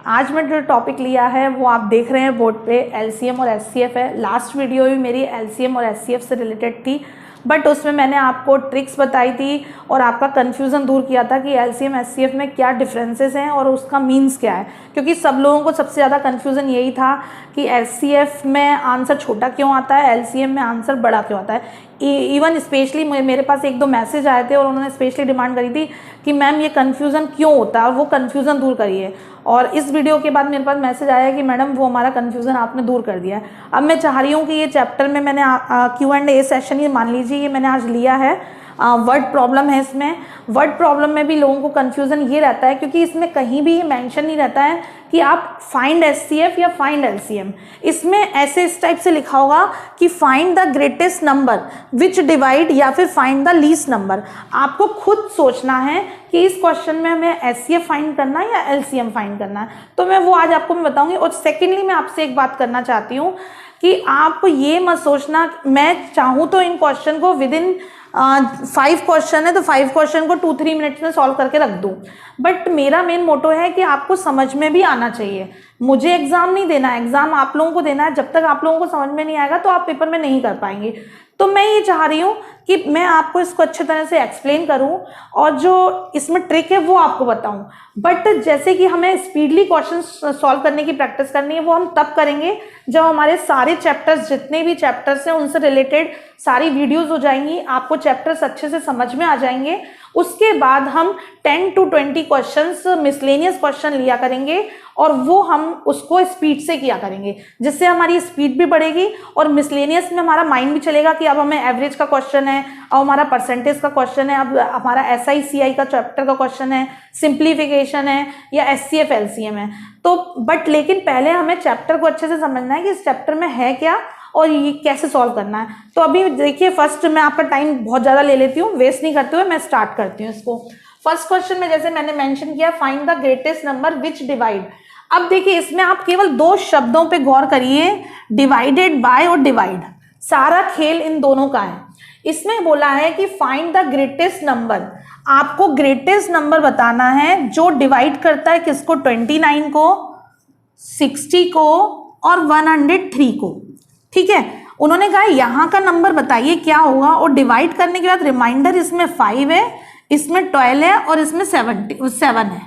आज मैं जो टॉपिक लिया है वो आप देख रहे हैं बोर्ड पे एलसीएम और एचसीएफ है। लास्ट वीडियो भी मेरी एलसीएम और एचसीएफ से रिलेटेड थी, बट उसमें मैंने आपको ट्रिक्स बताई थी और आपका कन्फ्यूज़न दूर किया था कि एलसीएम एचसीएफ में क्या डिफरेंसेस हैं और उसका मीन्स क्या है। क्योंकि सब लोगों को सबसे ज़्यादा कन्फ्यूज़न यही था कि एचसीएफ में आंसर छोटा क्यों आता है, एलसीएम में आंसर बड़ा क्यों आता है। इवन स्पेशली मेरे पास एक दो मैसेज आए थे और उन्होंने स्पेशली डिमांड करी थी कि मैम ये कन्फ्यूज़न क्यों होता है और वो कन्फ्यूज़न दूर करिए। और इस वीडियो के बाद मेरे पास मैसेज आया कि मैडम वो हमारा कन्फ्यूज़न आपने दूर कर दिया है। अब मैं चाह रही हूँ कि ये चैप्टर में मैंने Q&A सेशन, ये मान लीजिए ये मैंने आज लिया है, वर्ड प्रॉब्लम है। इसमें वर्ड प्रॉब्लम में भी लोगों को कन्फ्यूज़न ये रहता है क्योंकि इसमें कहीं भी ये मेंशन नहीं रहता है कि आप फाइंड एचसीएफ या फाइंड एलसीएम। इसमें ऐसे इस टाइप से लिखा होगा कि find the greatest number which divide या फिर फाइंड द लीस्ट नंबर। आपको खुद सोचना है कि इस क्वेश्चन में हमें एचसीएफ फाइंड करना है या एलसीएम फाइंड करना है, तो मैं वो आज आपको बताऊंगी। और सेकेंडली मैं आपसे एक बात करना चाहती हूँ कि आप ये मत सोचना, मैं चाहूँ तो इन क्वेश्चन को विद इन 5 क्वेश्चन है तो 5 क्वेश्चन को 2-3 मिनट्स में सॉल्व करके रख दूं, बट मेरा मेन मोटो है कि आपको समझ में भी आना चाहिए। मुझे एग्जाम नहीं देना है, एग्जाम आप लोगों को देना है। जब तक आप लोगों को समझ में नहीं आएगा तो आप पेपर में नहीं कर पाएंगे। तो मैं ये चाह रही हूँ कि मैं आपको इसको अच्छी तरह से एक्सप्लेन करूँ और जो इसमें ट्रिक है वो आपको बताऊँ। बट जैसे कि हमें स्पीडली क्वेश्चन सॉल्व करने की प्रैक्टिस करनी है, वो हम तब करेंगे जब हमारे सारे चैप्टर्स, जितने भी चैप्टर्स हैं उनसे रिलेटेड सारी वीडियोस हो जाएंगी, आपको चैप्टर्स अच्छे से समझ में आ जाएंगे। उसके बाद हम 10 to 20 क्वेश्चंस मिसलेनियस क्वेश्चन लिया करेंगे और वो हम उसको स्पीड से किया करेंगे, जिससे हमारी स्पीड भी बढ़ेगी और मिसलेनियस में हमारा माइंड भी चलेगा कि अब हमें एवरेज का क्वेश्चन है, अब हमारा परसेंटेज का क्वेश्चन है, अब हमारा SI/CI का चैप्टर का क्वेश्चन है, सिंप्लीफिकेशन है या एचसीएफ एलसीएम है। तो बट लेकिन पहले हमें चैप्टर को अच्छे से समझना है कि इस चैप्टर में है क्या और ये कैसे सॉल्व करना है। तो अभी देखिए, फर्स्ट मैं आपका टाइम बहुत ज़्यादा ले लेती हूँ, वेस्ट नहीं करते हुए मैं स्टार्ट करती हूँ इसको। फर्स्ट क्वेश्चन में जैसे मैंने मेंशन किया, find the greatest number which divide. अब देखिए इसमें आप केवल 2 शब्दों पे गौर करिए, डिवाइडेड बाय और डिवाइड। सारा खेल इन दोनों का है। इसमें बोला है कि फाइंड द ग्रेटेस्ट नंबर, आपको ग्रेटेस्ट नंबर बताना है जो डिवाइड करता है किसको, 29 को, 60 को और 103 को। ठीक है, उन्होंने कहा यहाँ का नंबर बताइए क्या होगा, और डिवाइड करने के बाद रिमाइंडर इसमें 5 है, इसमें 12 है और इसमें 7 है।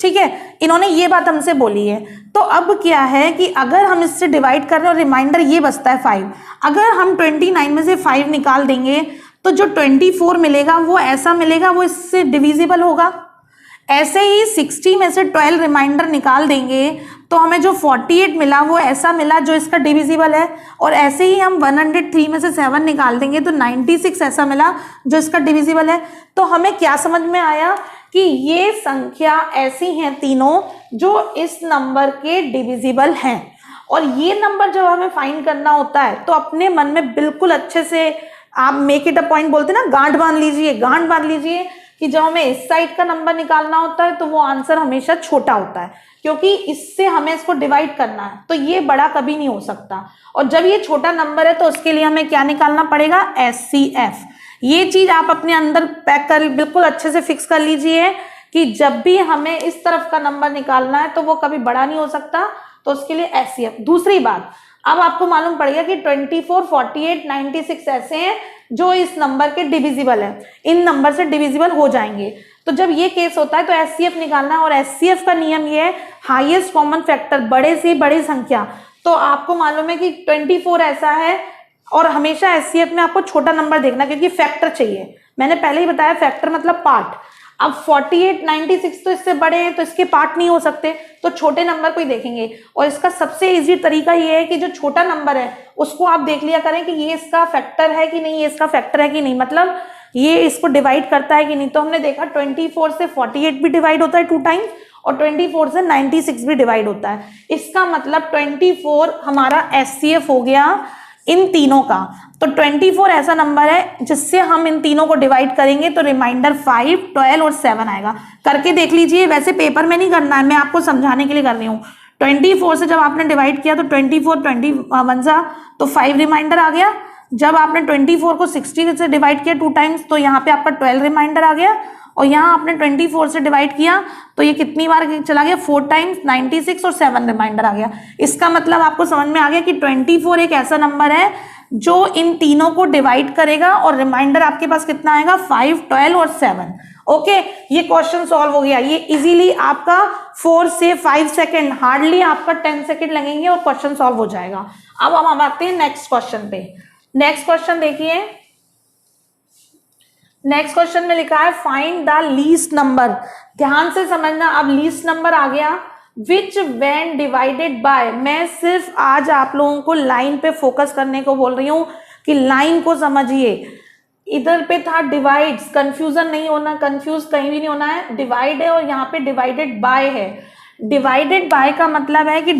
ठीक है, इन्होंने ये बात हमसे बोली है। तो अब क्या है कि अगर हम इससे डिवाइड कर रहे हैं और रिमाइंडर ये बचता है 5, अगर हम 29 में से 5 निकाल देंगे तो जो 24 मिलेगा वो ऐसा मिलेगा, वो इससे डिविजिबल होगा। ऐसे ही 60 में से 12 रिमाइंडर निकाल देंगे तो हमें जो 48 मिला वो ऐसा मिला जो इसका डिविजिबल है। और ऐसे ही हम 103 में से 7 निकाल देंगे तो 96 ऐसा मिला जो इसका डिविजिबल है। तो हमें क्या समझ में आया कि ये संख्या ऐसी हैं तीनों जो इस नंबर के डिविजिबल हैं। और ये नंबर जब हमें फाइंड करना होता है तो अपने मन में बिल्कुल अच्छे से आप मेक इट अ पॉइंट बोलते ना, गांठ बांध लीजिए कि जब हमें इस साइड का नंबर निकालना होता है तो वो आंसर हमेशा छोटा होता है, क्योंकि इससे हमें इसको डिवाइड करना है तो ये बड़ा कभी नहीं हो सकता। और जब ये छोटा नंबर है तो उसके लिए हमें क्या निकालना पड़ेगा, एचसीएफ। ये चीज आप अपने अंदर पैक कर, बिल्कुल अच्छे से फिक्स कर लीजिए कि जब भी हमें इस तरफ का नंबर निकालना है तो वो कभी बड़ा नहीं हो सकता, तो उसके लिए एचसीएफ। दूसरी बात, अब आपको मालूम पड़ेगा कि 24, 48, 96 ऐसे हैं जो इस नंबर के डिविजिबल है, इन नंबर से डिविजिबल हो जाएंगे। तो जब ये केस होता है तो एचसीएफ निकालना है, और एचसीएफ का नियम ये है, हाईएस्ट कॉमन फैक्टर, बड़े से बड़ी संख्या। तो आपको मालूम है कि 24 ऐसा है और हमेशा एचसीएफ में आपको छोटा नंबर देखना, क्योंकि फैक्टर चाहिए। मैंने पहले ही बताया फैक्टर मतलब पार्ट। अब 48, 96 तो इससे बड़े हैं तो इसके पार्ट नहीं हो सकते, तो छोटे नंबर को ही देखेंगे। और इसका सबसे इजी तरीका ये है कि जो छोटा नंबर है उसको आप देख लिया करें कि ये इसका फैक्टर है कि नहीं, ये इसका फैक्टर है कि नहीं, मतलब ये इसको डिवाइड करता है कि नहीं। तो हमने देखा 24 से 48 भी डिवाइड होता है 2 टाइम्स और 24 से 96 भी डिवाइड होता है। इसका मतलब 24 हमारा एचसीएफ हो गया इन तीनों का। तो 24 ऐसा नंबर है जिससे हम इन तीनों को डिवाइड करेंगे तो रिमाइंडर 5, 12 और 7 आएगा। करके देख लीजिए, वैसे पेपर में नहीं करना है, मैं आपको समझाने के लिए कर रही हूँ। 24 से जब आपने डिवाइड किया तो 24, 21 सा तो 5 रिमाइंडर आ गया। जब आपने 24 को 60 से डिवाइड किया 2 टाइम्स तो यहाँ पे आपका 12 रिमाइंडर आ गया। और यहाँ आपने 24 से डिवाइड किया तो ये कितनी बार चला गया, 4 टाइम्स 96 और 7 रिमाइंडर आ गया। इसका मतलब आपको समझ में आ गया कि 24 एक ऐसा नंबर है जो इन तीनों को डिवाइड करेगा और रिमाइंडर आपके पास कितना आएगा, 5, 12 और 7। ओके, ये क्वेश्चन सॉल्व हो गया। ये इजीली आपका 4 से 5 सेकेंड, हार्डली आपका 10 सेकेंड लगेंगे और क्वेश्चन सॉल्व हो जाएगा। अब हम आते हैं नेक्स्ट क्वेश्चन पे। नेक्स्ट क्वेश्चन देखिए, नेक्स्ट क्वेश्चन में लिखा है फाइंड द लीस्ट नंबर। ध्यान से समझना, अब लीस्ट नंबर आ गया विच व्हेन डिवाइडेड बाय। मैं सिर्फ आज आप लोगों को लाइन पे फोकस करने को बोल रही हूं कि लाइन को समझिए। इधर पे था डिवाइड्स, कंफ्यूजन नहीं होना, कंफ्यूज कहीं भी नहीं होना है। डिवाइड है और यहाँ पे डिवाइडेड बाय है। डिवाइडेड बाय का मतलब है कि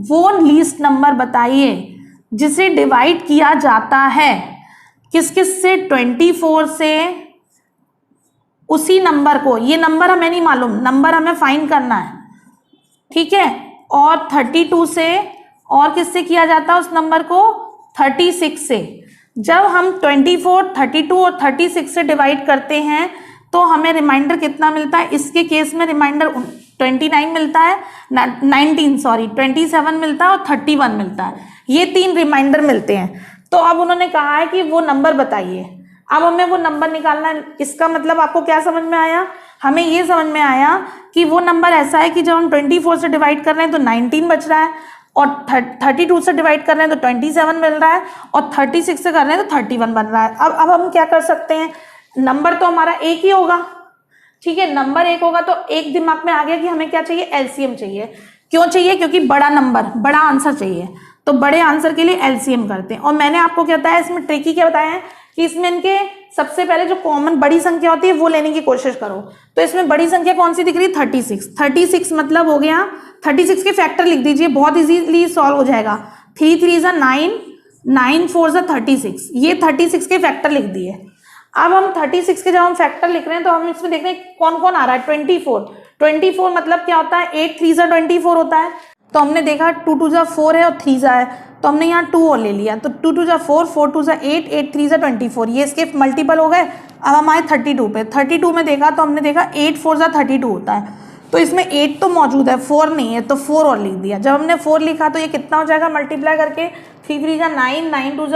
वो लीस्ट नंबर बताइए जिसे डिवाइड किया जाता है किस किस से, 24 से, उसी नंबर को, ये नंबर हमें नहीं मालूम, नंबर हमें फाइंड करना है, ठीक है, और 32 से, और किससे किया जाता है उस नंबर को, 36 से। जब हम 24, 32 और 36 से डिवाइड करते हैं तो हमें रिमाइंडर कितना मिलता है, इसके केस में रिमाइंडर 29 मिलता है, 27 मिलता है और 31 मिलता है। ये 3 रिमाइंडर मिलते हैं। तो अब उन्होंने कहा है कि वो नंबर बताइए। अब हमें वो नंबर निकालना है। इसका मतलब आपको क्या समझ में आया, हमें ये समझ में आया कि वो नंबर ऐसा है कि जब हम 24 से डिवाइड कर रहे हैं तो 19 बच रहा है, और 32 से डिवाइड कर रहे हैं तो 27 मिल रहा है, और 36 से कर रहे हैं तो 31 बन रहा है। अब हम क्या कर सकते हैं, नंबर तो हमारा एक ही होगा, ठीक है, नंबर एक होगा तो एक दिमाग में आ गया कि हमें क्या चाहिए, एलसीएम चाहिए। क्यों चाहिए, क्योंकि बड़ा नंबर, बड़ा आंसर चाहिए, तो बड़े आंसर के लिए एलसीएम करते हैं। और मैंने आपको क्या बताया इसमें, ट्रिकी क्या बताया है कि इसमें इनके सबसे पहले जो कॉमन बड़ी संख्या होती है वो लेने की कोशिश करो। तो इसमें बड़ी संख्या कौन सी दिख रही है, 36। 36 मतलब हो गया, 36 के फैक्टर लिख दीजिए, बहुत इजीली सॉल्व हो जाएगा। 3 3 = 9, 9 4 = 36, ये 36 के फैक्टर लिख दिए। अब हम 36 के जब हम फैक्टर लिख रहे हैं तो हम इसमें देख रहे हैं कौन कौन आ रहा है, 24 मतलब क्या होता है, 8 3 = 24 होता है। तो हमने देखा 2 2 = 4 है और 3 सा है, तो हमने यहाँ 2 और ले लिया, तो 2 2 = 4, 4 2 = 8, 8 3 = 24, ये इसके मल्टीपल हो गए। अब हम आए 32 पे, 32 में देखा तो हमने देखा 8 4 = 32 होता है, तो इसमें 8 तो मौजूद है, 4 नहीं है, तो 4 और लिख दिया। जब हमने 4 लिखा तो ये कितना हो जाएगा, मल्टीप्लाई करके 3 3 = 9, 9 2 =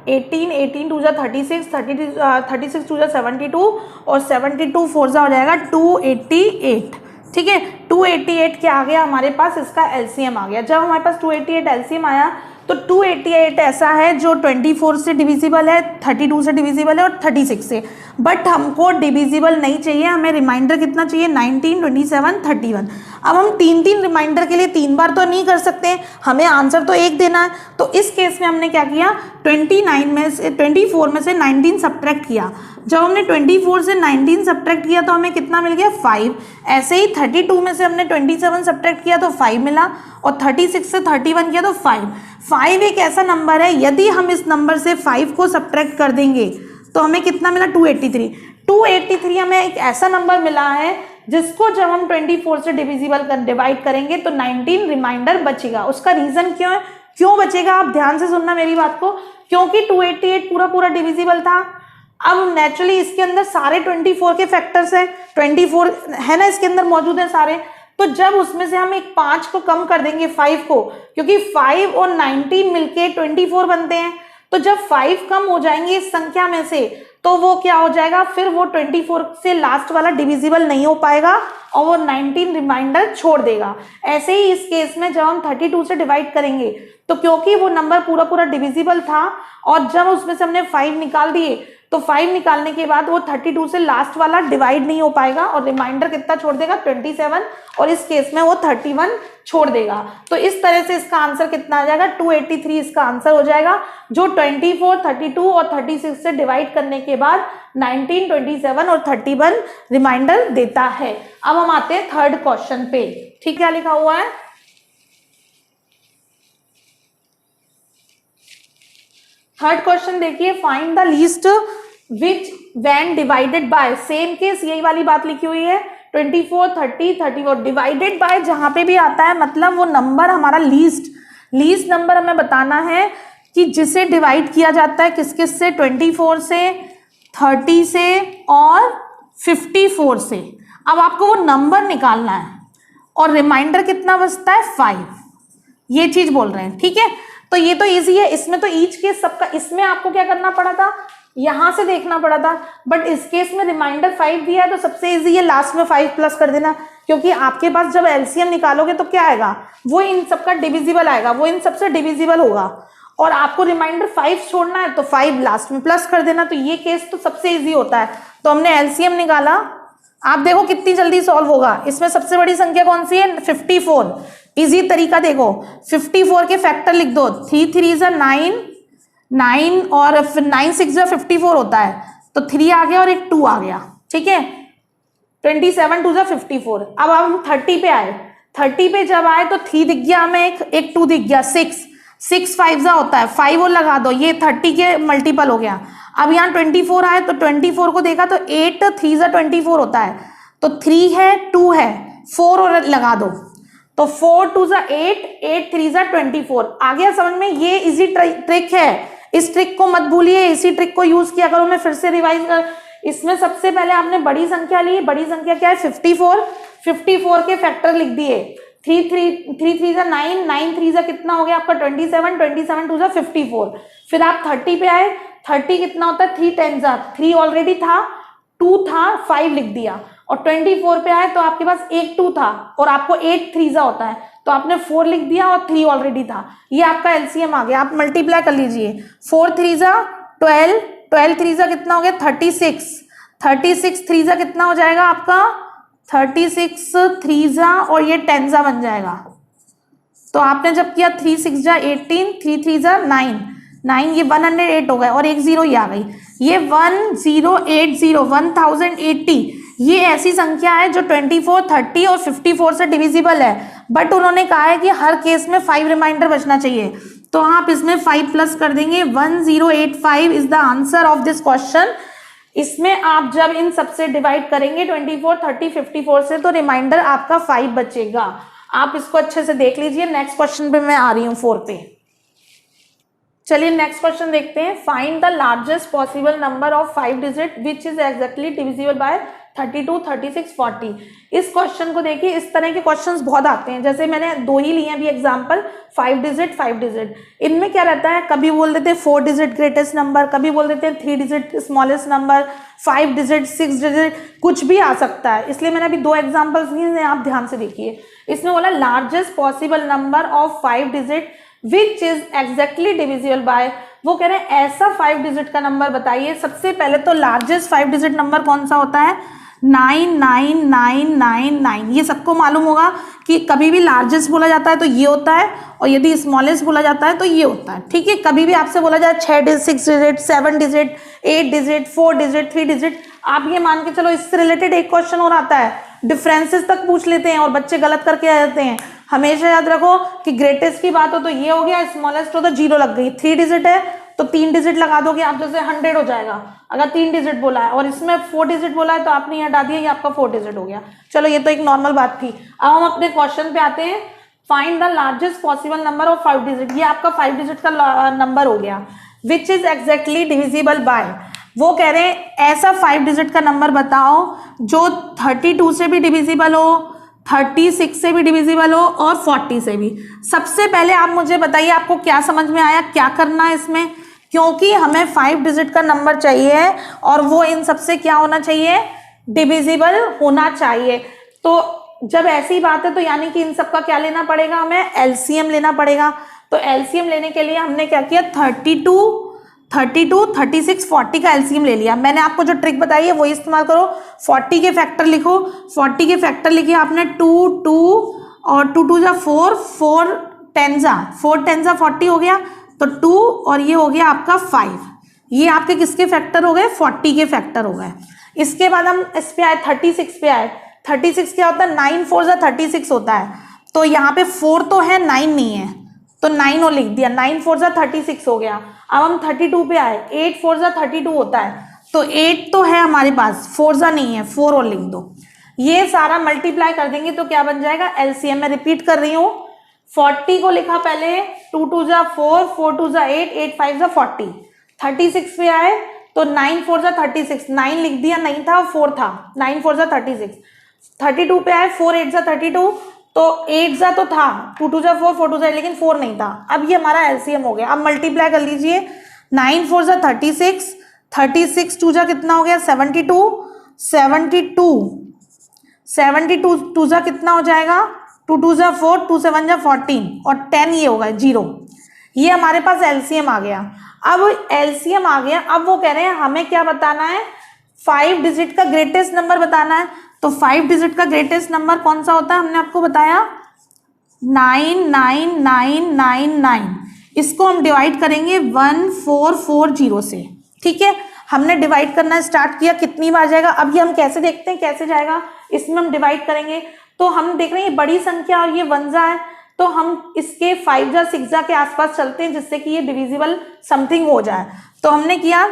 18, 18 2 = 36, 36 2 = 72, और 72 4 हो जाएगा 288, ठीक है। 288 क्या आ गया हमारे पास, इसका एलसीएम आ गया। जब हमारे पास 288 एलसीएम आया तो 288 ऐसा है जो 24 से डिविजिबल है, 32 से डिविजिबल है और 36 से, बट हमको डिविजिबल नहीं चाहिए, हमें रिमाइंडर कितना चाहिए, 19, 27, 31। अब हम 3 रिमाइंडर के लिए 3 बार तो नहीं कर सकते, हमें आंसर तो एक देना है। तो इस केस में हमने क्या किया, 24 में से 19 सब्ट्रैक्ट किया। जब हमने 24 से 19 सब्ट्रैक्ट किया तो हमें कितना मिल गया, 5। ऐसे ही 32 में से हमने 27 सब्ट्रैक्ट किया तो 5 मिला, और 36 से 31 किया तो 5। 5 एक ऐसा नंबर है, यदि हम इस नंबर से 5 को सब्ट्रैक्ट कर देंगे तो हमें कितना मिला, 283। 283 हमें एक ऐसा नंबर मिला है जिसको जब हम 24 से डिवाइड करेंगे तो 19 रिमाइंडर बचेगा। उसका रीजन क्यों है, क्यों बचेगा, आप ध्यान से सुनना मेरी बात को, क्योंकि 288 पूरा डिविजिबल था। अब नेचुरली इसके अंदर सारे 24 के फैक्टर्स हैं, 24 है ना इसके अंदर मौजूद है सारे, तो जब उसमें से हम एक 5 को कम कर देंगे 5 को, क्योंकि 5 और 19 मिलके 24 बनते हैं, तो जब 5 कम हो जाएंगे इस संख्या में से तो वो क्या हो जाएगा, फिर वो 24 से लास्ट वाला डिविजिबल नहीं हो पाएगा और वो 19 रिमाइंडर छोड़ देगा। ऐसे ही इस केस में जब हम 32 से डिवाइड करेंगे तो क्योंकि वो नंबर पूरा डिविजिबल था और जब उसमें से हमने 5 निकाल दिए तो 5 निकालने के बाद वो 32 से लास्ट वाला डिवाइड नहीं हो पाएगा और रिमाइंडर कितना छोड़ देगा, 27, और इस केस में वो 31 छोड़ देगा। तो इस तरह से इसका आंसर कितना आ जाएगा, 283 इसका आंसर हो जाएगा, जो 24, 32 और 36 से डिवाइड करने के बाद 19, 27 और 31 रिमाइंडर देता है। अब हम आते हैं थर्ड क्वेश्चन पे, ठीक, क्या लिखा हुआ है, थर्ड क्वेश्चन देखिए, find the least which when divided bye, same case यही वाली बात लिखी हुई है, 24, 30, 34 डिवाइडेड बाय जहां पे भी आता है मतलब वो नंबर हमारा लीस्ट नंबर हमें बताना है कि जिसे डिवाइड किया जाता है किस किस से, 24 से, 30 से और 54 से। अब आपको वो नंबर निकालना है और रिमाइंडर कितना बचता है 5, ये चीज बोल रहे हैं, ठीक है। तो ये तो इजी है, इसमें तो ईच केस सबका, इसमें आपको क्या करना पड़ा था, यहां से देखना पड़ा था, बट इस केस में रिमाइंडर 5 दिया है तो सबसे इजी है लास्ट में 5 प्लस कर देना, क्योंकि आपके पास जब एलसीएम निकालोगे तो क्या आएगा, वो इन सबका डिविजिबल आएगा, वो इन सबसे डिविजिबल होगा, और आपको रिमाइंडर 5 छोड़ना है तो 5 लास्ट में प्लस कर देना। तो ये केस तो सबसे इजी होता है। तो हमने एलसीएम निकाला, आप देखो कितनी जल्दी सॉल्व होगा। इसमें सबसे बड़ी संख्या कौन सी है, 54। इजी तरीका देखो, 54 के फैक्टर लिख दो, 3 3 जा 9, 9 और फिर 9 6 जा 54 होता है, तो 3 आ गया और एक 2 आ गया, ठीक है। 27 2 जा 54। अब हम 30 पे आए, 30 पे जब आए तो 3 दिख गया हमें, एक 2 दिख गया, 6 5 जा होता है, 5 और लगा दो, ये 30 के मल्टीपल हो गया। अब यहाँ 24 आए तो 24 को देखा तो 8 3 जा 24 होता है, तो 3 है 2 है, 4 और लगा दो, तो 4 2 जा 8, 8 3 जा 24। आ गया समझ में, ये इजी ट्रिक है, इस ट्रिक को मत भूलिए, इसी ट्रिक को यूज किया करो। मैं फिर से रिवाइज कर, इसमें सबसे पहले आपने बड़ी संख्या ली, बड़ी संख्या क्या है 54, 54 के फैक्टर लिख दिए, 3 3 जा 9, 9 3 जा कितना हो गया आपका 27, 27 2 जा 54। फिर आप 30 पे आए, 30 कितना होता है 3 10 जा, 3 ऑलरेडी था, 2 था, 5 लिख दिया, और 24 पे आए तो आपके पास एक 2 था और आपको 8 3 जा होता है, तो आपने 4 लिख दिया और 3 ऑलरेडी था, ये आपका एलसीएम आ गया। आप मल्टीप्लाई कर लीजिए, 4 3 जा 12, 12 3 जा कितना हो गया 36, 36 3 जा कितना हो जाएगा आपका 36 3 जा और ये 10 जा बन जाएगा। तो आपने जब किया 3 6 जा 18, 3 3 जा 9, 9 ये 108 हो गए और एक 0 ही आ गई, ये 1080 1080। ये ऐसी संख्या है जो 24 30 और 54 से डिविजिबल है, बट उन्होंने कहा है कि हर केस में 5 रिमाइंडर बचना चाहिए, तो आप इसमें 5 प्लस कर देंगे। 1085 is the answer of this question. इसमें आप जब इन सबसे डिवाइड करेंगे 24 30 54 से, तो रिमाइंडर आपका 5 बचेगा। आप इसको अच्छे से देख लीजिए। नेक्स्ट क्वेश्चन पे मैं आ रही हूँ 4 पे। चलिए नेक्स्ट क्वेश्चन देखते हैं। Find the largest possible number of 5 digit which is exactly divisible by 32 36 40। इस क्वेश्चन को देखिए, इस तरह के क्वेश्चंस बहुत आते हैं, जैसे मैंने 2 ही लिए अभी एग्जांपल, 5 डिजिट 5 डिजिट। इनमें क्या रहता है, कभी बोल देते हैं 4 डिजिट ग्रेटेस्ट नंबर, कभी बोल देते हैं 3 digit smallest number, 5 digit 6 digit, कुछ भी आ सकता है। इसलिए मैंने अभी 2 एग्जाम्पल्स दिए, आप ध्यान से देखिए। इसमें बोला largest possible number of 5 digit which is exactly divisible by, वो कह रहे हैं ऐसा 5 डिजिट का नंबर बताइए। सबसे पहले तो लार्जेस्ट 5 डिजिट नंबर कौन सा होता है, 99999। ये सबको मालूम होगा कि कभी भी लार्जेस्ट बोला जाता है तो ये होता है, और यदि स्मॉलेस्ट बोला जाता है तो ये होता है, ठीक है। कभी भी आपसे बोला जाए 6 digit 6 digit 7 digit 8 digit 4 digit 3 digit, आप ये मान के चलो। इससे रिलेटेड एक क्वेश्चन और आता है, डिफरेंसेस तक पूछ लेते हैं और बच्चे गलत करके आ जाते हैं। हमेशा याद रखो कि ग्रेटेस्ट की बात हो तो ये हो गया, स्मॉलेस्ट हो तो 0 लग गई। 3 डिजिट है तो 3 डिजिट लगा दोगे आप, जैसे 100 हो जाएगा अगर 3 डिजिट बोला है, और इसमें 4 डिजिट बोला है तो आपने यहाँ हटा दिया, ये आपका 4 डिजिट हो गया। चलो ये तो एक नॉर्मल बात थी। अब हम अपने क्वेश्चन पे आते हैं। Find the largest possible number of 5 digit. ये आपका 5 डिजिट का नंबर हो गया। Which is exactly divisible by, वो कह रहे हैं ऐसा 5 डिजिट का नंबर बताओ जो 32 से भी डिविजिबल हो, 36 से भी डिविजिबल हो और 40 से भी। सबसे पहले आप मुझे बताइए आपको क्या समझ में आया, क्या करना है इसमें, क्योंकि हमें 5 डिजिट का नंबर चाहिए और वो इन सबसे क्या होना चाहिए, डिविजिबल होना चाहिए। तो जब ऐसी बात है तो यानी कि इन सबका क्या लेना पड़ेगा, हमें एलसीएम लेना पड़ेगा। तो एलसीएम लेने के लिए हमने क्या किया, 32 36 40 का एलसीएम ले लिया। मैंने आपको जो ट्रिक बताई है वो इस्तेमाल करो। 40 के फैक्टर लिखो, 40 के फैक्टर लिखे आपने 2 2 और 2 2 जा 4, 4 10 जा 40 हो गया, तो 2 और ये हो गया आपका 5। ये आपके किसके फैक्टर हो गए, 40 के फैक्टर हो गए। इसके बाद हम इस पे आए 36 पे आए। 36 क्या होता है, 9 4 जा 36 होता है, तो यहाँ पे 4 तो है 9 नहीं है, तो 9 और लिख दिया, 9 4 जा 36 हो गया। अब हम 32 पे आए, 8 4 जा 32 होता है, तो 8 तो है हमारे पास, 4 जा नहीं है, 4 और लिख दो। ये सारा मल्टीप्लाई कर देंगे तो क्या बन जाएगा, एलसीएम। मैं रिपीट कर रही हूँ, 40 को लिखा पहले, 2 2 जा 4, 4 2 जा 8, 8 5 जा 40। 36 पे आए तो 9 4 जा 36, 9 लिख दिया, नहीं था 4 था, 9 4 जा 36, 32 पे आए, 4 8 जा 32, तो 8 जा तो था, 2 2 जा 4, 4 2 जा, लेकिन 4 नहीं था। अब ये हमारा एलसीएम हो गया। अब मल्टीप्लाई कर लीजिए, 9 4 जा 36, 36 2 जा कितना हो गया 72, 72 2 जा कितना हो जाएगा 2 2 जा 4, 2 7 जा 14 और 10 ये होगा 0। ये हमारे पास एलसीएम आ गया। अब एलसीएम आ गया, अब वो कह रहे हैं हमें क्या बताना है, 5 डिजिट का ग्रेटेस्ट नंबर बताना है। तो 5 डिजिट का ग्रेटेस्ट नंबर कौन सा होता है, हमने आपको बताया 99999। इसको हम डिवाइड करेंगे 1440 से। ठीक है, हमने डिवाइड करना स्टार्ट किया, कितनी बार जाएगा, अब ये हम कैसे देखते हैं कैसे जाएगा। इसमें हम डिवाइड करेंगे तो हम देख रहे हैं ये बड़ी संख्या और ये 1 जा है, तो हम इसके 5 जा 6 जा के आसपास चलते हैं जिससे कि ये डिविजिबल समथिंग हो जाए। तो हमने किया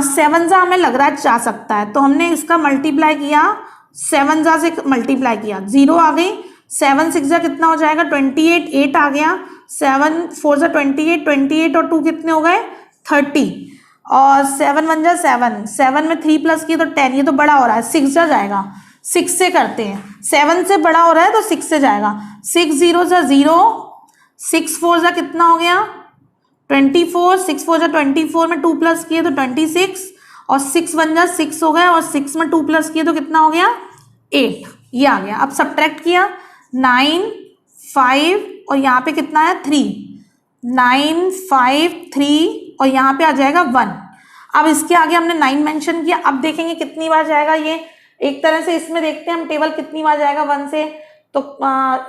7 जा हमें लग रहा है जा सकता है, तो हमने इसका मल्टीप्लाई किया, 7 जा से मल्टीप्लाई किया, 0 आ गई, 7 6 जा कितना हो जाएगा 28, 8 आ गया, 7 4 जा 28, 28 और 2 कितने हो गए 30, और 7 1 जा 7, 7 में 3 प्लस किए तो 10, ये तो बड़ा हो रहा है 6 जा जाएगा, 6 से करते हैं, 7 से बड़ा हो रहा है तो 6 से जाएगा, 6 0 जा 0, 6 4 जा कितना हो गया 24, 6 4 जा 24 में 2 प्लस किए तो 26, और 6 1 जा 6 हो गया, और 6 में 2 प्लस किए तो कितना हो गया 8, ये आ गया। अब सब्ट्रैक्ट किया 9 5 और यहाँ पे कितना है 3, 9 5 3 और यहाँ पे आ जाएगा 1। अब इसके आगे हमने 9 मेंशन किया, अब देखेंगे कितनी बार जाएगा ये, एक तरह से इसमें देखते हैं हम टेबल कितनी बार जाएगा 1 से, तो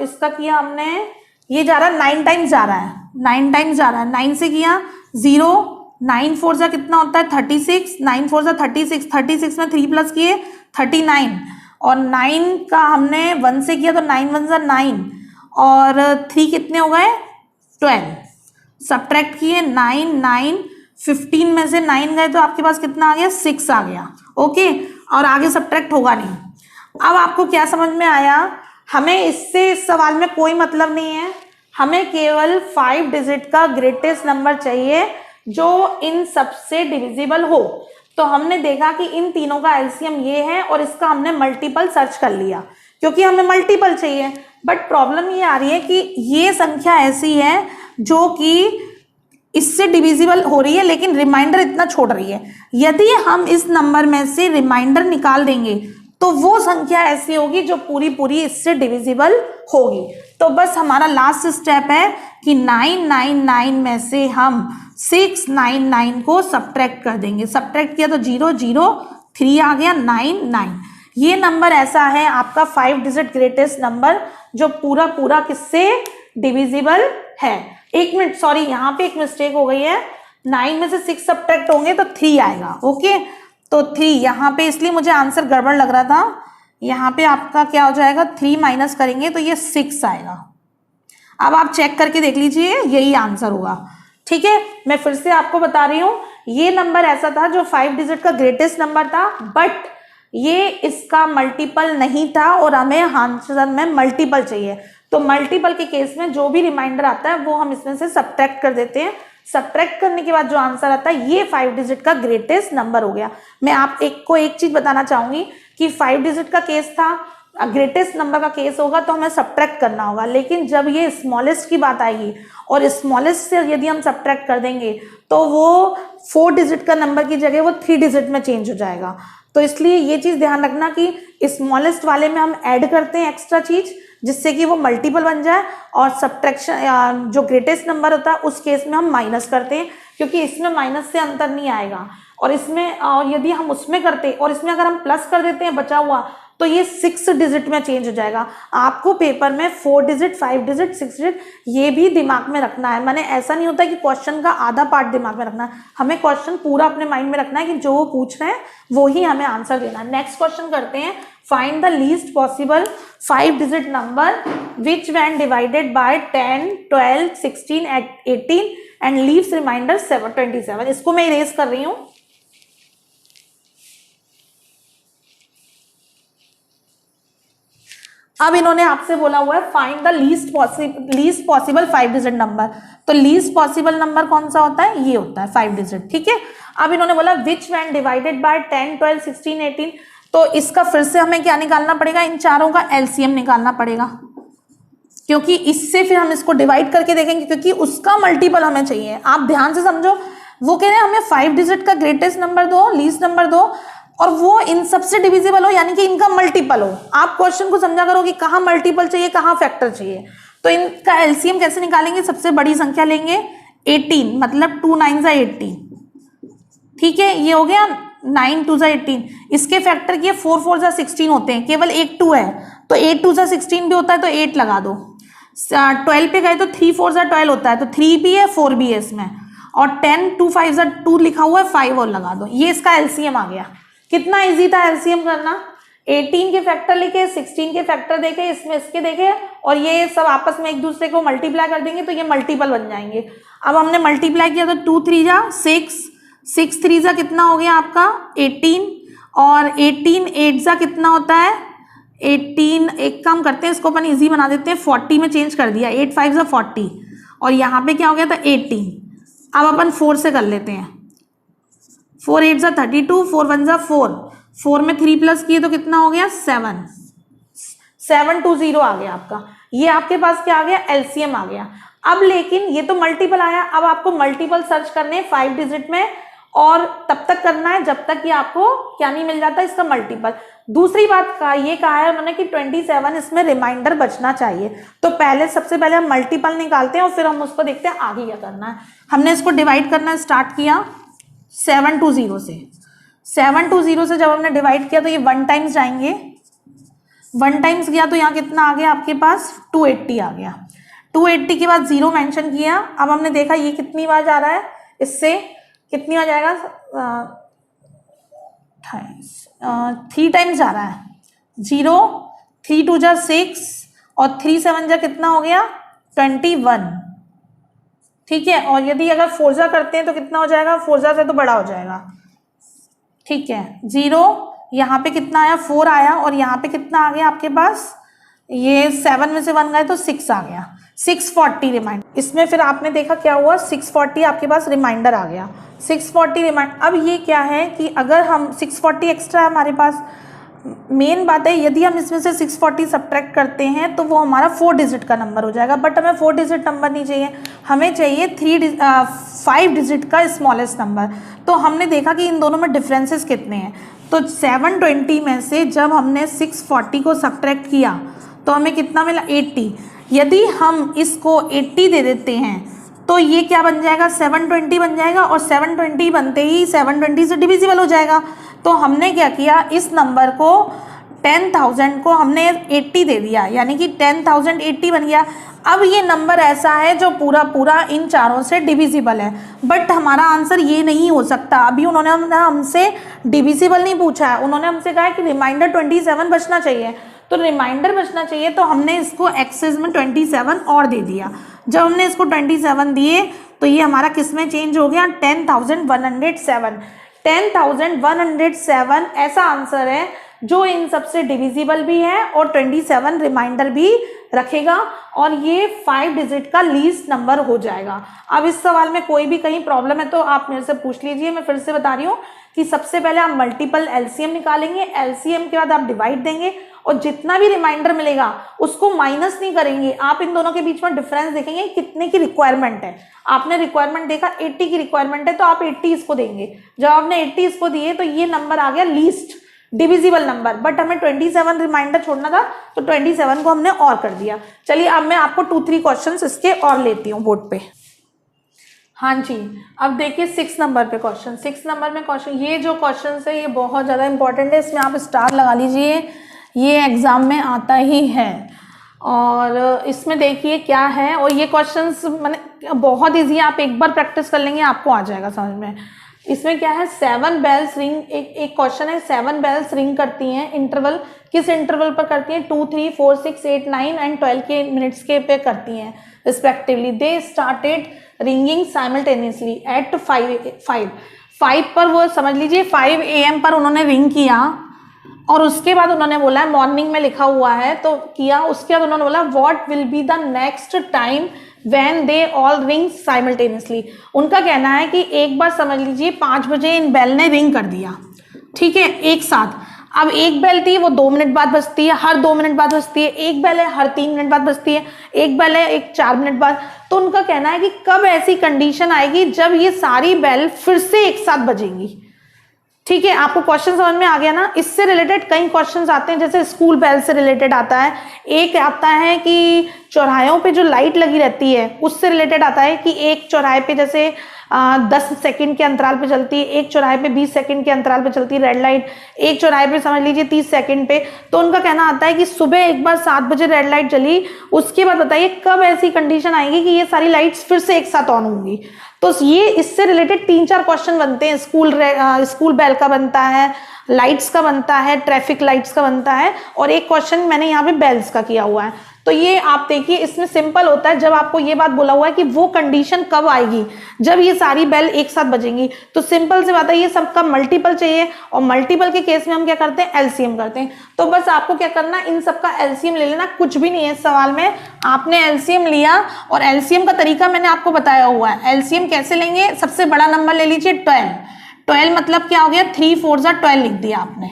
इसका किया हमने, ये जा रहा है 9 टाइम्स जा रहा है, 9 टाइम्स जा रहा है, 9 से किया 0, 9 4 जा कितना होता है 36, 9 4 जा 36, 36 में 3 प्लस किए 39, और 9 का हमने 1 से किया तो 9 1 जा 9 और 3 कितने हो गए 12, सब्ट्रैक्ट किए 9 9, 15 में से 9 गए तो आपके पास कितना आ गया 6 आ गया। ओके, और आगे सब्ट्रैक्ट होगा नहीं। अब आपको क्या समझ में आया, हमें इससे इस सवाल में कोई मतलब नहीं है, हमें केवल 5 डिजिट का ग्रेटेस्ट नंबर चाहिए जो इन सबसे डिविजिबल हो। तो हमने देखा कि इन तीनों का एलसीएम ये है और इसका हमने मल्टीपल सर्च कर लिया क्योंकि हमें मल्टीपल चाहिए, बट प्रॉब्लम ये आ रही है कि ये संख्या ऐसी है जो कि इससे डिविजिबल हो रही है लेकिन रिमाइंडर इतना छोड़ रही है। यदि हम इस नंबर में से रिमाइंडर निकाल देंगे तो वो संख्या ऐसी होगी जो पूरी पूरी इससे डिविजिबल होगी। तो बस हमारा लास्ट स्टेप है कि 999 में से हम 699 को सब्ट्रैक्ट कर देंगे। सब्ट्रैक्ट किया तो 0 0 3 आ गया 9 9। ये नंबर ऐसा है आपका 5 डिजिट ग्रेटेस्ट नंबर जो पूरा पूरा किससे डिविजिबल है। एक मिनट, सॉरी यहाँ पे एक मिस्टेक हो गई है, 9 में से 6 सब्ट्रैक्ट होंगे तो 3 आएगा। ओके, तो 3 यहाँ पे, इसलिए मुझे आंसर गड़बड़ लग रहा था, यहाँ पे आपका क्या हो जाएगा 3 माइनस करेंगे तो ये 6 आएगा। अब आप चेक करके देख लीजिए, यही आंसर होगा। ठीक है, मैं फिर से आपको बता रही हूँ, ये नंबर ऐसा था जो 5 डिजिट का ग्रेटेस्ट नंबर था, बट ये इसका मल्टीपल नहीं था और हमें आंसर में मल्टीपल चाहिए। तो मल्टीपल के केस में जो भी रिमाइंडर आता है वो हम इसमें से सब्ट्रैक्ट कर देते हैं। सब्ट्रैक्ट करने के बाद जो आंसर आता है ये 5 डिजिट का ग्रेटेस्ट नंबर हो गया। मैं आप एक चीज बताना चाहूंगी कि 5 डिजिट का केस था, ग्रेटेस्ट नंबर का केस होगा तो हमें सब्ट्रैक्ट करना होगा, लेकिन जब ये स्मॉलेस्ट की बात आएगी और स्मॉलेस्ट से यदि हम सब्ट्रैक्ट कर देंगे तो वो 4 डिजिट का नंबर की जगह वो 3 डिजिट में चेंज हो जाएगा। तो इसलिए ये चीज ध्यान रखना कि स्मॉलेस्ट वाले में हम ऐड करते हैं एक्स्ट्रा चीज जिससे कि वो मल्टीपल बन जाए, और सब्ट्रैक्शन जो ग्रेटेस्ट नंबर होता है उस केस में हम माइनस करते हैं क्योंकि इसमें माइनस से अंतर नहीं आएगा, और इसमें और यदि हम उसमें करते और इसमें अगर हम प्लस कर देते हैं बचा हुआ तो ये 6 डिजिट में चेंज हो जाएगा। आपको पेपर में 4 डिजिट 5 डिजिट 6 डिजिट ये भी दिमाग में रखना है। मैंने ऐसा नहीं होता कि क्वेश्चन का आधा पार्ट दिमाग में रखना है, हमें क्वेश्चन पूरा अपने माइंड में रखना है कि जो वो पूछ रहे हैं वो ही हमें आंसर देना है। नेक्स्ट क्वेश्चन करते हैं, find the least possible 5 digit number which when divided by 10 12 16 18 and leaves remainder 27। इसको मैं इरेज कर रही हूँ। अब इन्होंने आपसे बोला हुआ है find the least possible 5 digit number. तो लीस्ट पॉसिबल नंबर कौन सा होता है, ये होता है 5 डिजिट, ठीक है। अब इन्होंने बोला विच व्हेन डिवाइडेड बाय 10, 12, 16, 18, तो इसका फिर से हमें क्या निकालना पड़ेगा, इन चारों का एलसीएम निकालना पड़ेगा, क्योंकि इससे फिर हम इसको डिवाइड करके देखेंगे, क्योंकि उसका मल्टीपल हमें चाहिए। आप ध्यान से समझो, वो कह रहे हैं हमें 5 डिजिट का ग्रेटेस्ट नंबर दो, लीस्ट नंबर दो, और वो इन सबसे डिविजिबल हो, यानी कि इनका मल्टीपल हो। आप क्वेश्चन को समझा करो कि कहाँ मल्टीपल चाहिए, कहाँ फैक्टर चाहिए। तो इनका एलसीएम कैसे निकालेंगे, सबसे बड़ी संख्या लेंगे 18, मतलब 2 9 जा 18, ठीक है, ये हो गया 9 2 जा 18। इसके फैक्टर किए 4 4 जा 16 होते हैं, केवल एक 2 है, तो 8 2 जा 16 भी होता है, तो 8 लगा दो। 12 पे गए तो 3 4 जा 12 होता है, तो 3 भी है 4 भी है इसमें, और 10 2 5 जा 2 लिखा हुआ है, 5 और लगा दो। ये इसका एलसीएम आ गया। कितना इजी था एलसीएम करना, 18 के फैक्टर लिखे, 16 के फैक्टर देखे, इसमें इसके देखे, और ये सब आपस में एक दूसरे को मल्टीप्लाई कर देंगे तो ये मल्टीपल बन जाएंगे। अब हमने मल्टीप्लाई किया तो 2 3 जा 6, 6 3 जा कितना हो गया आपका 18, और 18 8 जा कितना होता है 18, एक काम करते हैं इसको अपन इजी बना देते हैं, 40 में चेंज कर दिया, 8 5 जा 40, और यहाँ पे क्या हो गया था 18। अब अपन 4 से कर लेते हैं, 4 8 जा 32, 4 1 जा 4, 4 में 3 प्लस किए तो कितना हो गया 7, 720 आ गया आपका। ये आपके पास क्या आ गया, एलसीएम आ गया। अब लेकिन ये तो मल्टीपल आया, अब आपको मल्टीपल सर्च करने 5 डिजिट में, और तब तक करना है जब तक कि आपको क्या नहीं मिल जाता इसका मल्टीपल। दूसरी बात का ये कहा है उन्होंने कि 27 इसमें रिमाइंडर बचना चाहिए। तो सबसे पहले हम मल्टीपल निकालते हैं और फिर हम उसको देखते हैं आगे क्या करना है। हमने इसको डिवाइड करना स्टार्ट किया 720 से, 720 से जब हमने डिवाइड किया तो ये 1 टाइम्स जाएंगे, 1 टाइम्स गया तो यहाँ कितना आ गया आपके पास 280 आ गया। 280 के बाद 0 मेंशन किया। अब हमने देखा ये कितनी बार जा रहा है, इससे कितनी बार जाएगा 3 टाइम्स जा रहा है। 0 3 2 जा 6 और 3 7 जा कितना हो गया 21, ठीक है। और यदि अगर 4 जा करते हैं तो कितना हो जाएगा, 4 जा से तो बड़ा हो जाएगा, ठीक है। 0 यहाँ पे कितना आया 4 आया, और यहाँ पे कितना आ गया आपके पास, ये 7 में से 1 गए तो 6 आ गया, 640 रिमाइंडर। इसमें फिर आपने देखा क्या हुआ 640 आपके पास रिमाइंडर आ गया, 640 रिमाइंडर। अब ये क्या है कि अगर हम 640 एक्स्ट्रा है हमारे पास, मेन बात है यदि हम इसमें से 640 सब्ट्रैक्ट करते हैं तो वो हमारा 4 डिजिट का नंबर हो जाएगा, बट हमें 4 डिजिट नंबर नहीं चाहिए, हमें चाहिए 5 डिजिट का स्मॉलेस्ट नंबर। तो हमने देखा कि इन दोनों में डिफरेंसेस कितने हैं। तो 720 में से जब हमने 640 को सब्ट्रैक्ट किया तो हमें कितना मिला 80। यदि हम इसको 80 दे देते हैं तो ये क्या बन जाएगा 720 बन जाएगा, और 720 बनते ही 720 से डिविजिबल हो जाएगा। तो हमने क्या किया, इस नंबर को 10,000 को हमने 80 दे दिया, यानी कि 10,080 बन गया। अब ये नंबर ऐसा है जो पूरा पूरा इन चारों से डिविजिबल है, बट हमारा आंसर ये नहीं हो सकता। अभी उन्होंने हमसे डिविजिबल नहीं पूछा है, उन्होंने हमसे कहा है कि रिमाइंडर 27 बचना चाहिए। तो रिमाइंडर बचना चाहिए तो हमने इसको एक्सेस में 27 और दे दिया। जब हमने इसको 27 दिए तो ये हमारा किस में चेंज हो गया 10,107। 10,107 ऐसा आंसर है जो इन सबसे डिविजिबल भी है और 27 रिमाइंडर भी रखेगा, और ये 5 डिजिट का लीस्ट नंबर हो जाएगा। अब इस सवाल में कोई भी कहीं प्रॉब्लम है तो आप मेरे से पूछ लीजिए। मैं फिर से बता रही हूँ कि सबसे पहले आप मल्टीपल एलसीएम निकालेंगे, एलसीएम के बाद आप डिवाइड देंगे, और जितना भी रिमाइंडर मिलेगा उसको माइनस नहीं करेंगे। आप इन दोनों के बीच में डिफरेंस देखेंगे कितने की रिक्वायरमेंट है। आपने रिक्वायरमेंट देखा 80 की रिक्वायरमेंट है तो आप 80 इसको देंगे। जब आपने 80 इसको दिए तो ये नंबर आ गया लीस्ट डिविजिबल नंबर, बट हमें 27 रिमाइंडर छोड़ना था तो 27 को हमने और कर दिया। चलिए अब मैं आपको 2-3 क्वेश्चंस इसके और लेती हूँ बोर्ड पे। हाँ जी, अब देखिए 6 नंबर पे क्वेश्चन। 6 नंबर में क्वेश्चन, ये जो क्वेश्चन है ये बहुत ज़्यादा इंपॉर्टेंट है, इसमें आप स्टार लगा लीजिए, ये एग्ज़ाम में आता ही है। और इसमें देखिए क्या है, और ये क्वेश्चंस मैंने बहुत ईजी है, आप एक बार प्रैक्टिस कर लेंगे आपको आ जाएगा समझ में। इसमें क्या है 7 बेल्स रिंग, एक क्वेश्चन है 7 बेल्स रिंग करती हैं, इंटरवल किस इंटरवल पर करती हैं 2 3 4 6 8 9 एंड 12 के मिनट्स के पे करती हैं respectively. They started ringing simultaneously eight 5 पर, वो समझ लीजिए 5 AM पर उन्होंने रिंग किया, और उसके बाद उन्होंने बोला है मॉर्निंग में लिखा हुआ है तो किया, उसके बाद उन्होंने बोला what will be the next time when they all ring simultaneously. उनका कहना है कि एक बार समझ लीजिए 5 बजे इन बेल ने रिंग कर दिया, ठीक है, एक साथ। अब एक बेल थी वो 2 मिनट बाद बजती है, हर 2 मिनट बाद बजती है, एक बेल है हर 3 मिनट बाद बजती है, एक बेल है एक 4 मिनट बाद। तो उनका कहना है कि कब ऐसी कंडीशन आएगी जब ये सारी बेल फिर से एक साथ बजेंगी। ठीक है, आपको क्वेश्चन समझ में आ गया ना। इससे रिलेटेड कई क्वेश्चंस आते हैं, जैसे स्कूल बेल से रिलेटेड आता है, एक आता है कि चौराहों पे जो लाइट लगी रहती है उससे रिलेटेड आता है कि एक चौराहे पे जैसे 10 सेकंड के अंतराल पे चलती है, एक चौराहे पे 20 सेकंड के अंतराल पे चलती है रेड लाइट, एक चौराहे पे समझ लीजिए 30 सेकंड पे। तो उनका कहना आता है कि सुबह एक बार 7 बजे रेड लाइट जली, उसके बाद बताइए कब ऐसी कंडीशन आएगी कि ये सारी लाइट्स फिर से एक साथ ऑन होंगी। तो ये इससे रिलेटेड 3-4 क्वेश्चन बनते हैं। स्कूल बेल का बनता है, लाइट्स का बनता है, ट्रैफिक लाइट्स का बनता है, और एक क्वेश्चन मैंने यहाँ पे बेल्स का किया हुआ है। तो ये आप देखिए इसमें सिंपल होता है, जब आपको ये बात बोला हुआ है कि वो कंडीशन कब आएगी जब ये सारी बेल एक साथ बजेंगी, तो सिंपल सी बात है ये सबका मल्टीपल चाहिए, और मल्टीपल के केस में हम क्या करते हैं, एलसीएम करते हैं। तो बस आपको क्या करना, इन सबका एलसीएम ले लेना, कुछ भी नहीं है इस सवाल में। आपने एलसीएम लिया और एलसीएम का तरीका मैंने आपको बताया हुआ है। एलसीएम कैसे लेंगे, सबसे बड़ा नंबर ले लीजिए 12 मतलब क्या हो गया, 3 4 12 लिख दिया आपने,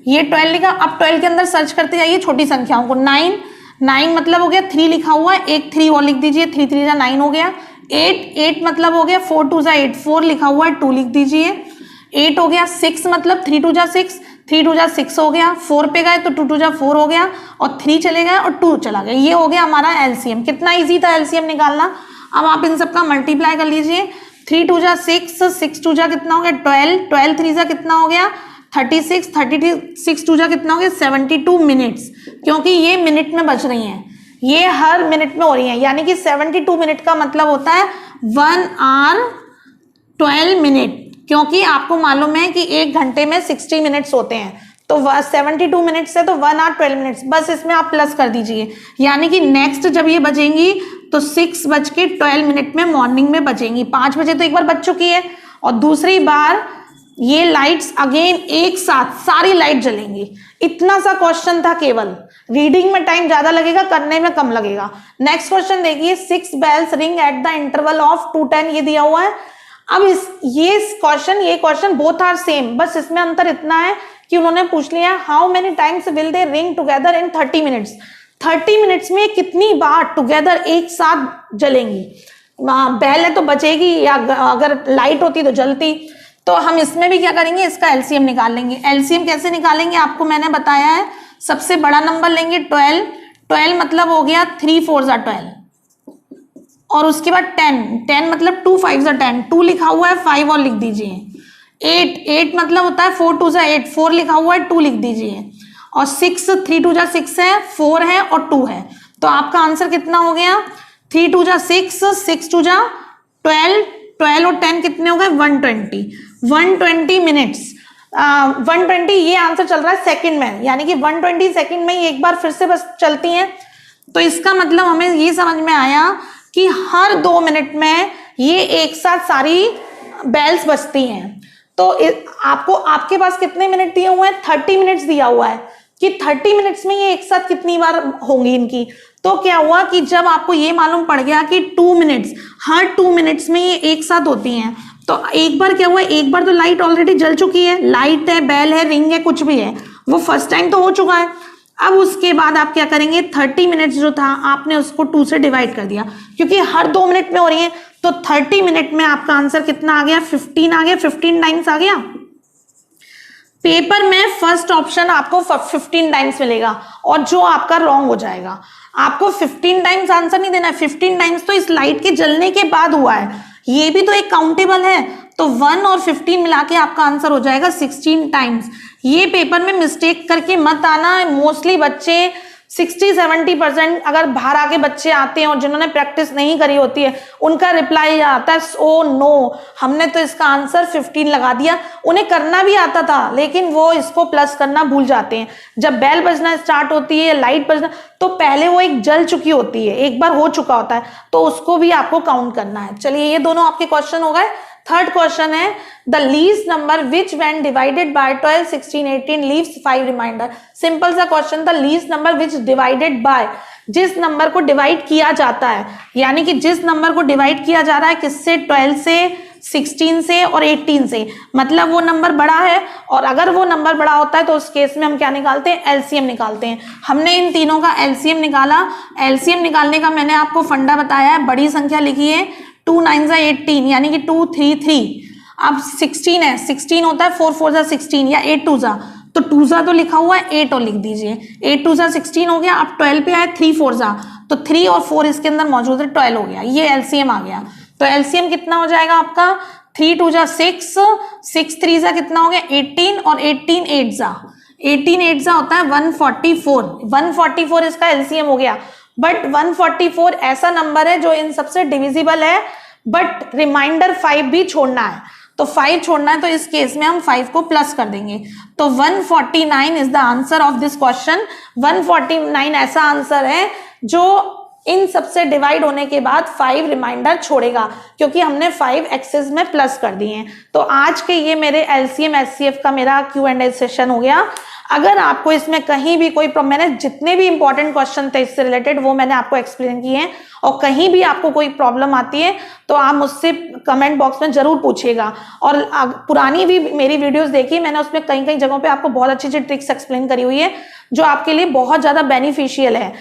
ये 12 लिखा। अब 12 के अंदर सर्च करते जाइए छोटी संख्याओं को। 9 मतलब हो गया 3 लिखा हुआ है, एक 3 और लिख दीजिए, 3 3 9 हो गया। 8 मतलब हो गया 4 2 8, 4 लिखा हुआ है 2 लिख दीजिए, 8 हो गया। 6 मतलब 3 2 6, 3 2 6 हो गया। 4 पे गए तो 2 2 4 हो गया, और 3 चले गए और 2 चला गया। ये हो गया हमारा एलसीएम। कितना इजी था एलसीएम निकालना। अब आप इन सबका मल्टीप्लाई कर लीजिए। 3 2 6, 6 2 कितना हो गया 12, 12 3 कितना हो गया 36, 36 2 कितना हो गया 72 मिनट्स, क्योंकि ये मिनट में बज रही हैं, ये हर मिनट में हो रही हैं, यानी कि 72 मिनट का मतलब होता है 1 आवर 12 मिनट, क्योंकि आपको मालूम है कि 1 घंटे में 60 मिनट्स होते हैं, तो 72 मिनट्स है तो 1 आवर 12 मिनट्स। बस इसमें आप प्लस कर दीजिए, यानी कि नेक्स्ट जब ये बजेंगी तो 6:12 में मॉर्निंग में बजेंगी। 5 बजे तो एक बार बज चुकी है, और दूसरी बार ये लाइट्स अगेन एक साथ सारी लाइट जलेंगी। इतना सा क्वेश्चन था केवल, रीडिंग में टाइम ज्यादा लगेगा, करने में कम लगेगा। नेक्स्ट क्वेश्चन देखिए, 6 bells ring at the interval of 2 10, ये दिया हुआ है। अब ये क्वेश्चन बोथ आर सेम, बस इसमें अंतर इतना है कि उन्होंने पूछ लिया how many times will they ring together in 30 minutes. 30 minutes में कितनी बार टुगेदर एक साथ जलेंगी। बेल है तो बचेगी, या अगर लाइट होती तो जलती। तो हम इसमें भी क्या करेंगे, इसका एलसीएम निकाल लेंगे। एलसीएम कैसे निकालेंगे आपको मैंने बताया है। सबसे बड़ा नंबर लेंगे 12 मतलब हो गया 3 4 12, और उसके बाद 10 मतलब 2 5 10, 2 लिखा हुआ है 5 और लिख दीजिए। 8 मतलब होता है 4 2 8, 4 लिखा हुआ है 2 लिख दीजिए, और 6 3 2 6 है, 4 है और 2 है। तो आपका आंसर कितना हो गया 3 2 6, 6 2 12 और 10 कितने हो गए 120 मिनट्स। 120 ये आंसर चल रहा है सेकंड में, यानी कि 120 सेकंड में ही एक बार फिर से बस चलती हैं। तो इसका मतलब हमें ये समझ में आया कि हर 2 मिनट में ये एक साथ सारी बेल्स बजती हैं। तो आपको आपके पास कितने मिनट दिए हुए हैं, 30 मिनट्स दिया हुआ है कि 30 मिनट्स में ये एक साथ कितनी बार होंगी इनकी। तो क्या हुआ कि जब आपको ये मालूम पड़ गया कि 2 मिनट्स, हर 2 मिनट्स में ये एक साथ होती हैं, तो एक बार क्या हुआ, एक बार तो लाइट ऑलरेडी जल चुकी है, लाइट है, बेल है, रिंग है, कुछ भी है, वो फर्स्ट टाइम तो हो चुका है। अब उसके बाद आप क्या करेंगे, 30 मिनट्स जो था आपने उसको 2 से डिवाइड कर दिया, क्योंकि हर 2 मिनट में हो रही है। तो 30 मिनट में आपका आंसर कितना आ गया, 15 आ गया, 15 टाइम्स आ गया। पेपर में फर्स्ट ऑप्शन आपको 15 टाइम्स मिलेगा, और जो आपका रॉन्ग हो जाएगा। आपको 15 टाइम्स आंसर नहीं देना है, 15 टाइम्स तो इस लाइट के जलने के बाद हुआ है, ये भी तो एक काउंटेबल है। तो 1 और 15 मिला के आपका आंसर हो जाएगा 16 टाइम्स। ये पेपर में मिस्टेक करके मत आना। मोस्टली बच्चे 60-70% अगर बाहर आके बच्चे आते हैं और जिन्होंने प्रैक्टिस नहीं करी होती है, उनका रिप्लाई आता है ओ नो, हमने तो इसका आंसर 15 लगा दिया। उन्हें करना भी आता था, लेकिन वो इसको प्लस करना भूल जाते हैं। जब बेल बजना स्टार्ट होती है, लाइट बजना, तो पहले वो एक जल चुकी होती है, एक बार हो चुका होता है, तो उसको भी आपको काउंट करना है। चलिए, ये दोनों आपके क्वेश्चन हो गए। थर्ड क्वेश्चन है the least number which when divided by 12, 16, 18 leaves 5 remainder. Simple सा question, the least number which divided by, जिस नंबर को डिवाइड किया जाता है, यानी कि जिस नंबर को डिवाइड किया जा रहा है किससे, 12 से, 16 से और 18 से, मतलब वो नंबर बड़ा है। और अगर वो नंबर बड़ा होता है तो उस केस में हम क्या निकालते हैं, एलसीएम निकालते हैं। हमने इन तीनों का एलसीएम निकाला। एलसीएम निकालने का मैंने आपको फंडा बताया है, बड़ी संख्या लिखी है 2 9 18 यानी कि 233। अब 16 है, 16 होता है 4 4 16 या 8 2 तो 2 तो लिखा हुआ है 8 और लिख दीजिए, 8 2 16 हो गया। अब 12 पे आए 3 4 तो 3 और 4 इसके अंदर मौजूद है, 12 हो गया, ये एलसीएम आ गया। तो एलसीएम कितना हो जाएगा आपका, 3 2 6, 6 3 कितना हो गया 18 और 18 8 होता है 144। 144 इसका एलसीएम हो गया। बट 144 ऐसा नंबर है जो इन सबसे डिविजिबल है, बट रिमाइंडर 5 भी छोड़ना है, तो 5 छोड़ना है, तो इस केस में हम 5 को प्लस कर देंगे। तो 149 is the answer of this question. 149 ऐसा आंसर है जो इन सबसे डिवाइड होने के बाद 5 रिमाइंडर छोड़ेगा, क्योंकि हमने 5 एक्सेस में प्लस कर दिए हैं। तो आज के ये मेरे एलसीएम एचसीएफ का मेरा Q&A सेशन हो गया। अगर आपको इसमें कहीं भी कोई मैंने जितने भी इंपॉर्टेंट क्वेश्चन थे इससे रिलेटेड वो मैंने आपको एक्सप्लेन किए हैं, और कहीं भी आपको कोई प्रॉब्लम आती है तो आप मुझसे कमेंट बॉक्स में जरूर पूछिएगा। और पुरानी भी मेरी वीडियोस देखिए, मैंने उसमें कई कई जगहों पे आपको बहुत अच्छी अच्छी ट्रिक्स एक्सप्लेन करी हुई है जो आपके लिए बहुत ज्यादा बेनिफिशियल है।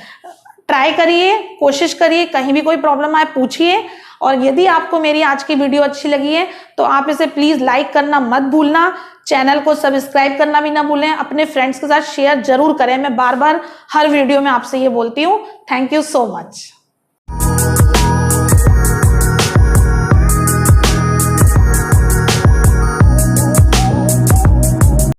ट्राई करिए, कोशिश करिए, कहीं भी कोई प्रॉब्लम आए पूछिए। और यदि आपको मेरी आज की वीडियो अच्छी लगी है तो आप इसे प्लीज लाइक करना मत भूलना, चैनल को सब्सक्राइब करना भी ना भूलें, अपने फ्रेंड्स के साथ शेयर जरूर करें। मैं बार बार हर वीडियो में आपसे ये बोलती हूँ। Thank you so much.